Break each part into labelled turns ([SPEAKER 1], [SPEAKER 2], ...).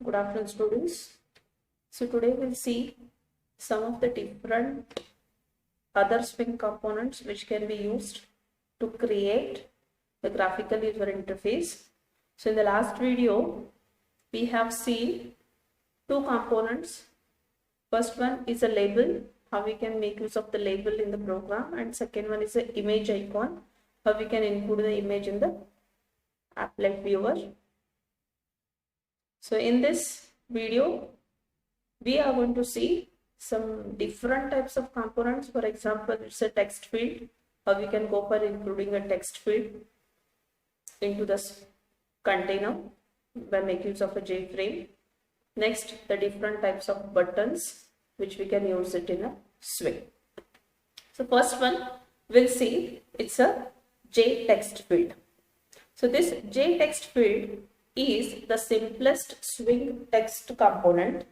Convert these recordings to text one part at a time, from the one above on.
[SPEAKER 1] Good afternoon, students. So today we'll see some of the different other Swing components which can be used to create the graphical user interface. So in the last video, we have seen two components. First one is a label, how we can make use of the label in the program, and second one is an image icon, how we can include the image in the applet viewer. So in this video, we are going to see some different types of components. For example, it's a text field, how we can go for including a text field into this container by making use of a JFrame. Next, the different types of buttons which we can use it in a Swing. So first one we'll see, it's a JText field. So this JText field is the simplest Swing text component.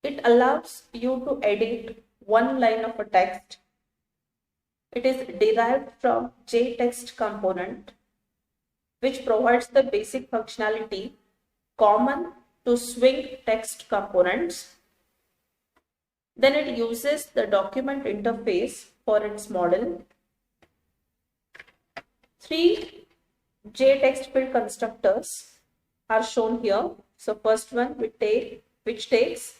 [SPEAKER 1] It allows you to edit one line of a text. It is derived from JText component, which provides the basic functionality common to Swing text components. Then it uses the document interface for its model. Three JText field constructors are shown here. So first one which takes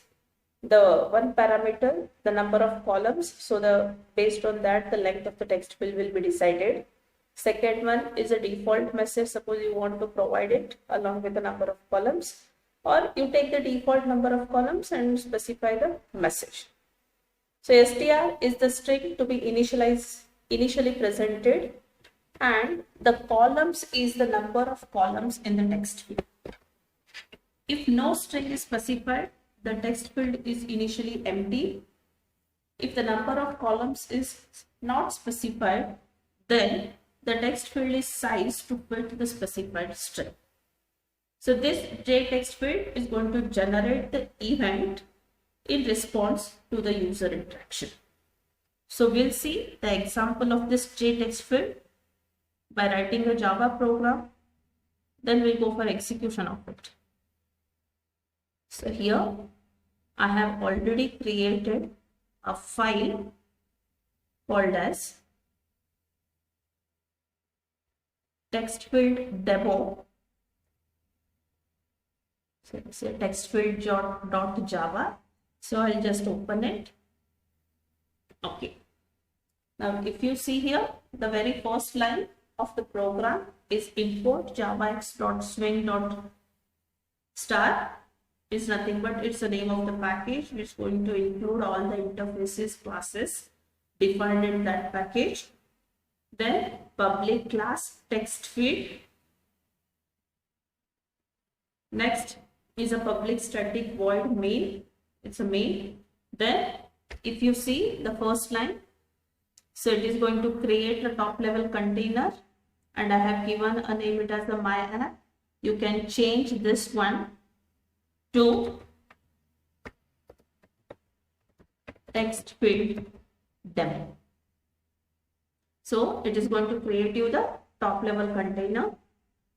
[SPEAKER 1] the one parameter, the number of columns. So based on that, the length of the text field will be decided. Second one is a default message. Suppose you want to provide it along with the number of columns, or you take the default number of columns and specify the message. So str is the string to be initially presented, and the columns is the number of columns in the text field. If no string is specified, the text field is initially empty. If the number of columns is not specified, then the text field is sized to fit the specified string. So this JText field is going to generate the event in response to the user interaction. So we'll see the example of this JText field by writing a Java program. Then we'll go for execution of it. So here I have already created a file called as text field demo. So it's a text field .java. So I'll just open it. Okay. Now if you see here, the very first line of the program is import javax.swing.star is nothing but it's the name of the package which is going to include all the interfaces classes defined in that package. Then public class text field. Next is a public static void main. It's a main. Then if you see the first line, so it is going to create a top level container, and I have given a name it as the my app. You can change this one to text field demo. So it is going to create you the top level container.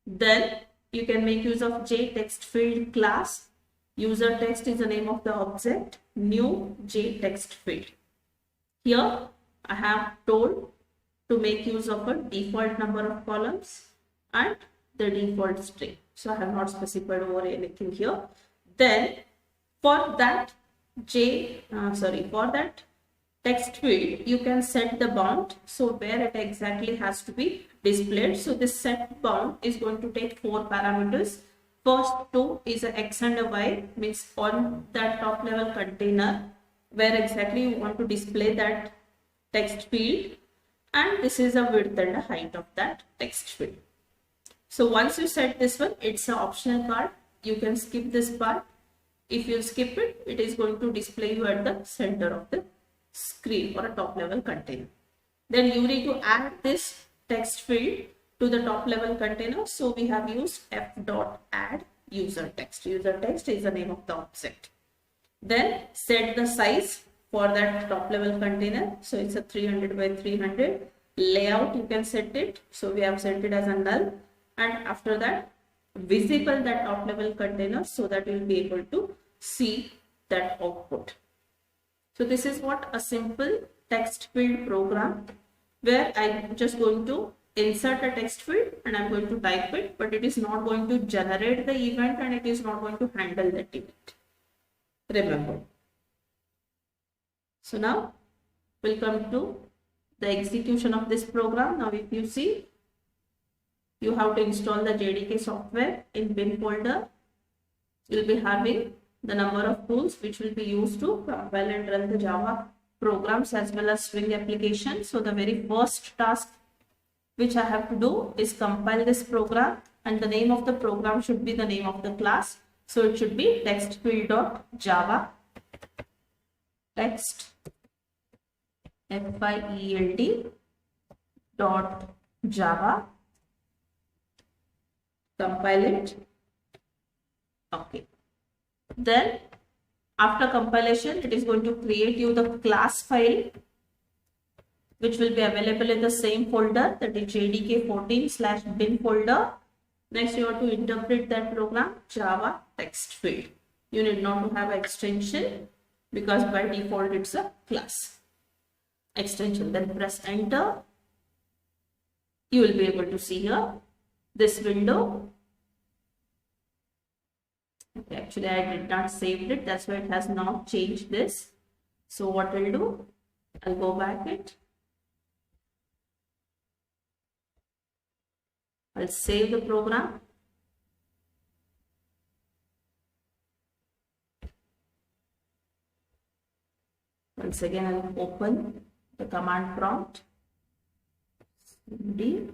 [SPEAKER 1] Then you can make use of JText field class. User text is the name of the object. New JText field. Here I have told to make use of a default number of columns and the default string. So I have not specified over anything here. Then for that text field, you can set the bound. So where it exactly has to be displayed. So this set bound is going to take 4 parameters. First two is a x and a y, means on that top level container where exactly you want to display that text field, and this is a width and a height of that text field. So once you set this one, it's an optional part. You can skip this part. If you skip it, it is going to display you at the center of the screen for a top level container. Then you need to add this text field to the top level container. So we have used f.add user text. User text is the name of the object. Then set the size for that top level container. So it's a 300 by 300. Layout, you can set it. So we have set it as a null. And after that, visible that top level container so that you'll be able to see that output. So this is what a simple text field program where I'm just going to insert a text field and I'm going to type it, but it is not going to generate the event and it is not going to handle that event. Remember. So now we'll come to the execution of this program. Now if you see, you have to install the JDK software in bin folder. You'll be having the number of tools which will be used to compile and run the Java programs as well as Swing application. So the very first task which I have to do is compile this program, and the name of the program should be the name of the class. So it should be textfield.java, text field dot java. Compile it. Okay. Then after compilation, it is going to create you the class file which will be available in the same folder, that is jdk14/bin folder. Next, you have to interpret that program Java text field. You need not to have an extension because by default it's a class extension. Then press enter. You will be able to see here this window. Okay, actually I did not save it, that's why it has not changed this. So what I'll do, I'll go back it. I'll save the program. Once again, I'll open the command prompt. cd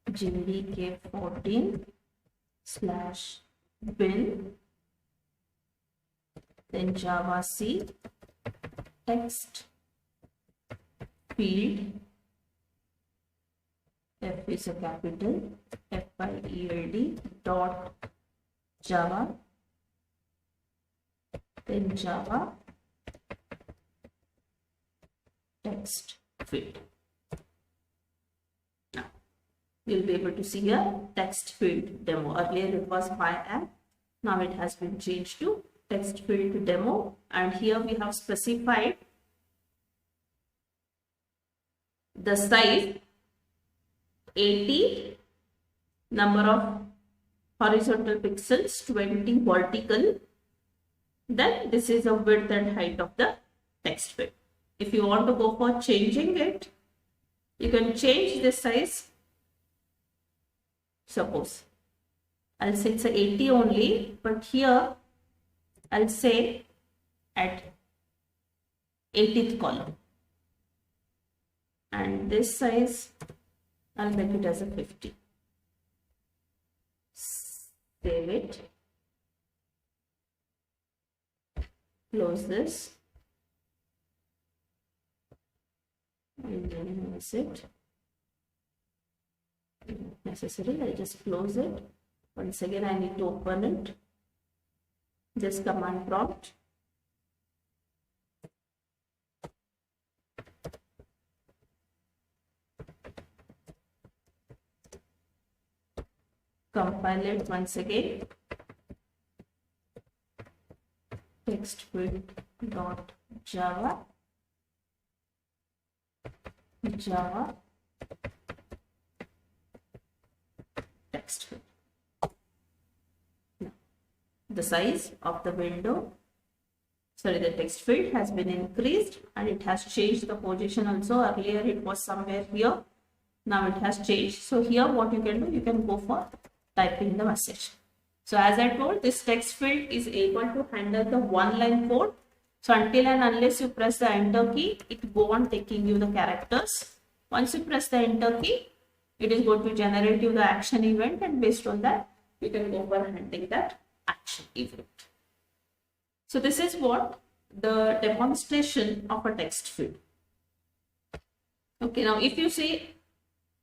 [SPEAKER 1] jdk14/bin, then javac text field, F is a capital, field dot java, then java text field. Now you'll be able to see here text field demo. Earlier it was my app, now it has been changed to text field demo, and here we have specified the size 80, number of horizontal pixels 20 vertical, then this is the width and height of the text field. If you want to go for changing it, you can change this size. Suppose I'll say it's a 80 only, but here I'll say at 80th column, and this size I'll make it as a 50. Save it. Close this. And then is it necessary? I'll just close it. Once again, I need to open it. This command prompt. Compile it once again. Text field dot java, java text field. Now, the size of the window, sorry, the text field has been increased and it has changed the position also. Earlier it was somewhere here, now it has changed. So here what you can do, you can go for typing the message. So as I told, this text field is able to handle the one line code. So until and unless you press the enter key, it go on taking you the characters. Once you press the enter key, it is going to generate you the action event, and based on that, you can go for handling that action event. So this is what the demonstration of a text field. Okay, now if you see,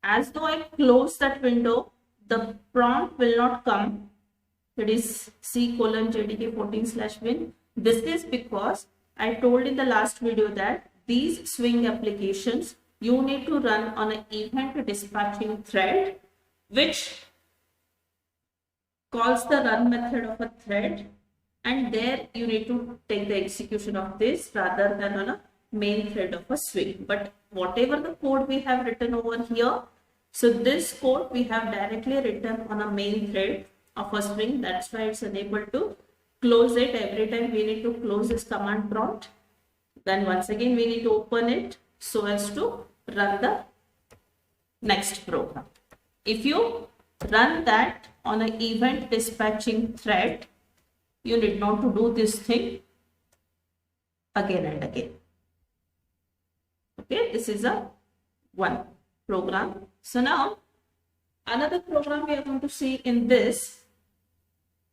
[SPEAKER 1] as though I close that window, the prompt will not come. That is C:/JDK14/bin. This is because I told in the last video that these Swing applications you need to run on an event dispatching thread, which calls the run method of a thread, and there you need to take the execution of this rather than on a main thread of a swing. But whatever the code we have written over here, so this code we have directly written on a main thread of a swing. That's why it's unable to close it. Every time we need to close this command prompt. Then once again we need to open it so as to run the next program. If you run that on an event dispatching thread, you need not to do this thing again and again. Okay, this is a one program. So now another program we are going to see in this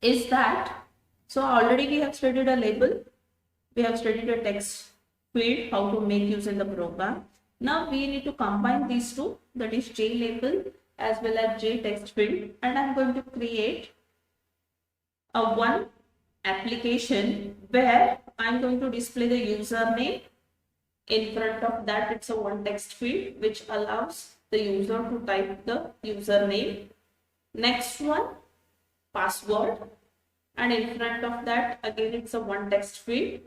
[SPEAKER 1] is that, so already we have studied a label, we have studied a text field, how to make use in the program. Now we need to combine these two, that is J label as well as J text field, and I'm going to create a one application where I'm going to display the username. In front of that, it's a one text field which allows the user to type the username. Next one, password, and in front of that again it's a one text field,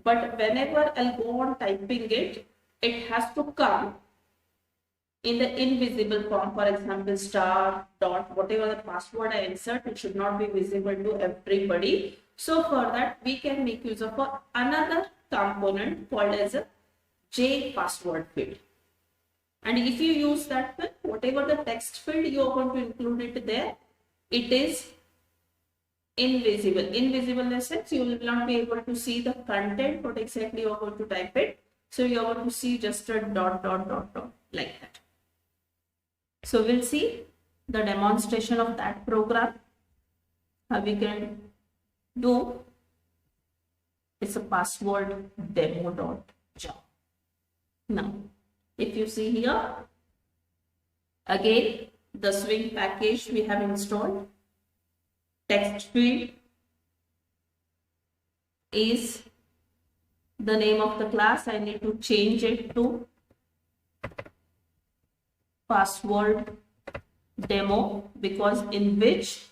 [SPEAKER 1] but whenever I'll go on typing it, it has to come in the invisible form. For example, star, dot, whatever the password I insert, it should not be visible to everybody. So for that we can make use of another component called as a J password field. And if you use that one, whatever the text field you are going to include it there, it is invisible. Invisible in the sense you will not be able to see the content, what exactly you are going to type it. So you are going to see just a dot, dot, dot, dot, like that. So we'll see the demonstration of that program, how we can do. It's a password demo.java. Now, if you see here, again, the swing package we have installed. Text field is the name of the class. I need to change it to password demo, because in which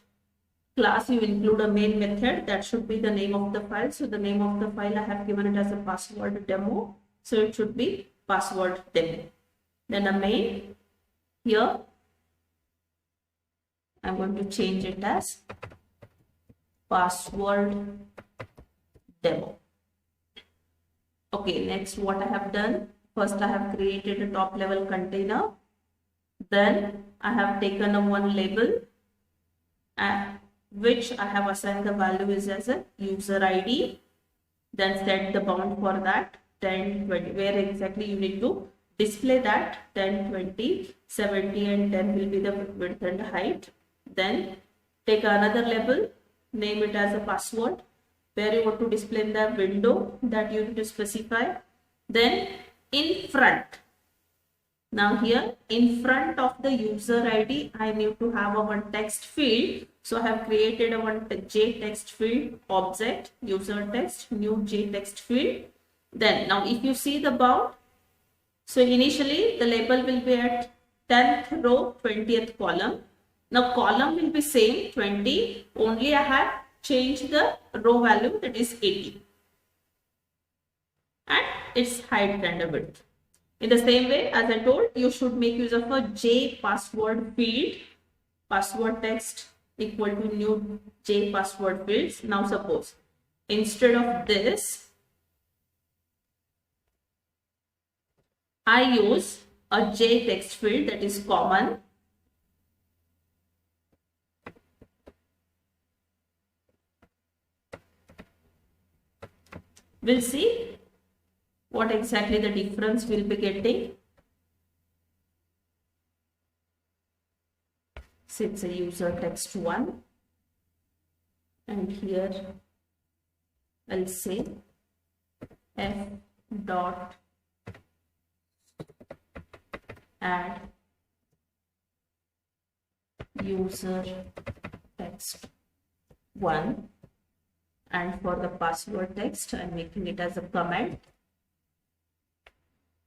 [SPEAKER 1] class you include a main method, that should be the name of the file. So the name of the file I have given it as a password demo, so it should be password demo. Then a main, here I'm going to change it as password demo. Okay, next what I have done, first I have created a top level container, then I have taken a one label which I have assigned the value is as a user ID, then set the bound for that 10, 20, where exactly you need to display that 10, 20, 70 and 10 will be the width and height. Then take another label, name it as a password, where you want to display in the window that you need to specify. Then in front, now here in front of the user ID I need to have a one text field. So I have created a one J text field object, user text, new J text field. Then now if you see the bound, so initially the label will be at 10th row 20th column. Now column will be same 20, only I have changed the row value, that is 80, and its height and width. In the same way as I told, you should make use of a J password field, password text equal to new J password fields. Now suppose instead of this I use a J text field that is common. We'll see what exactly the difference we'll be getting. So it's a user text 1, and here I'll say f dot add user text 1, and for the password text I'm making it as a comment.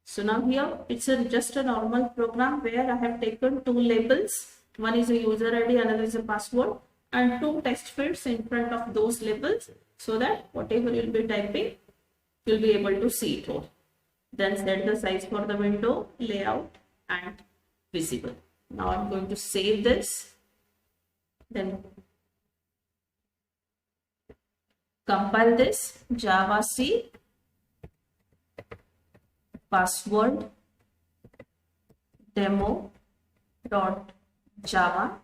[SPEAKER 1] So now here it's just a normal program where I have taken two labels. One is a user ID, another is a password. and 2 text fields in front of those labels, so that whatever you'll be typing, you'll be able to see it all. Then set the size for the window, layout and visible. Now I'm going to save this. Then compile this. Java C password demo dot Java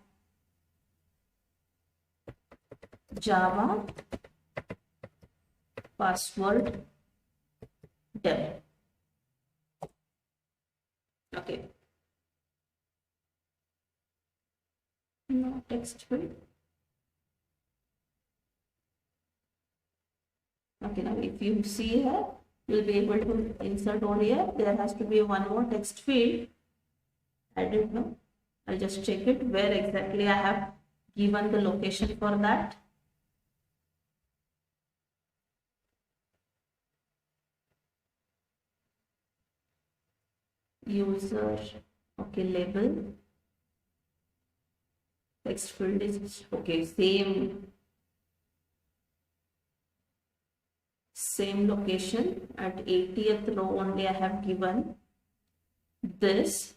[SPEAKER 1] password demo. Okay. No text field. Okay, now if you see here, you'll be able to insert over here. There has to be one more text field added now. I'll just check it where exactly I have given the location for that. User, okay, label, text field is okay, same location at 80th row only I have given this.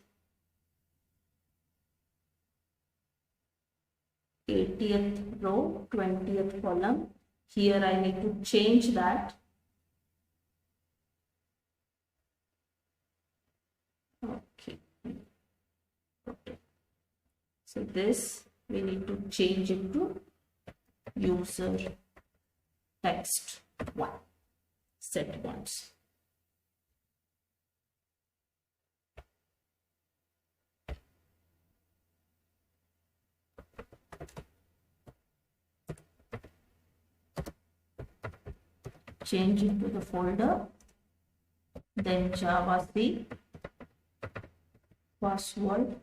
[SPEAKER 1] 80th row, 20th column. Here I need to change that. Okay. So this we need to change it to user text 1, set once. Change it to the folder, then Java C password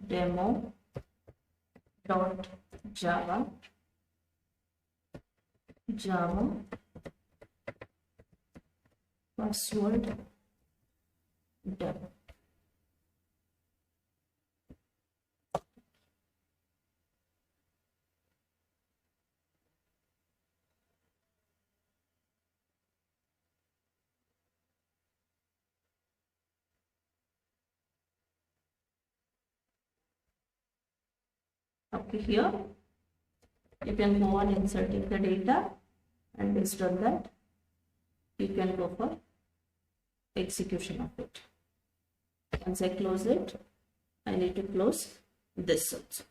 [SPEAKER 1] demo dot Java password demo. Okay, here you can go on inserting the data, and based on that you can go for execution of it. Once I close it, I need to close this also.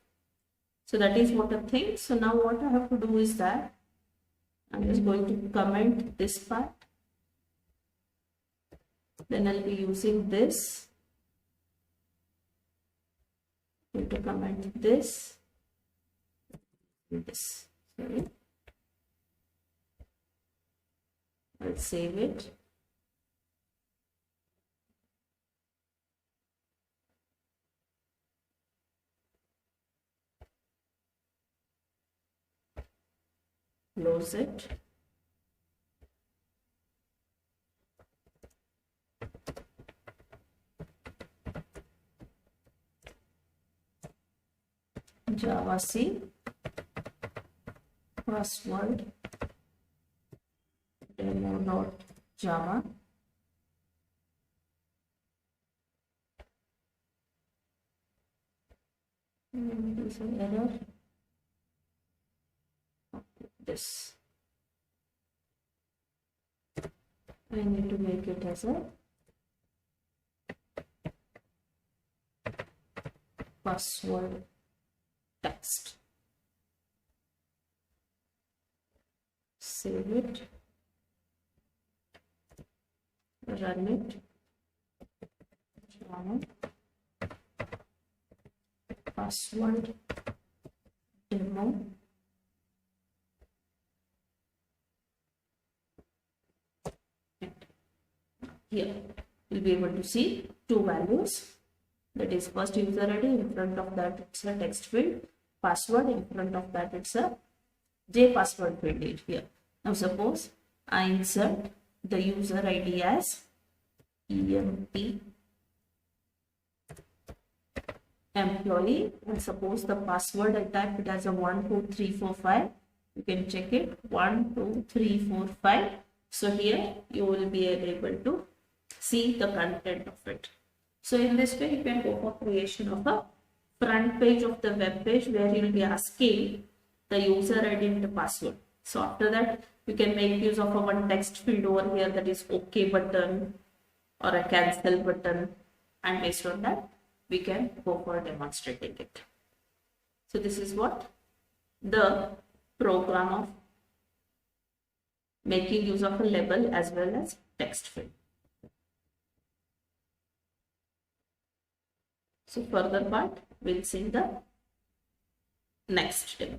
[SPEAKER 1] So that is what a thing. So now what I have to do is that I'm just going to comment this part, then I'll be using this, going to comment this. Sorry, I'll save it. Close it. Java C password demo dot Java there's an error. This I need to make it as a password text. Save it, run it. Java password demo here you'll be able to see two values, that is first user ID, in front of that it's a text field, password, in front of that it's a J password field here. Now suppose I insert the user ID as EMP employee, and suppose the password I type it as a 12345. You can check it 12345. So here you will be able to see the content of it. So in this way you can go for creation of a front page of the web page where you will be asking the user ID and the password. So after that you can make use of a one text field over here, that is OK button or a cancel button, and based on that we can go for demonstrating it. So this is what the program of making use of a label as well as text field. So further part we'll see in the next demo.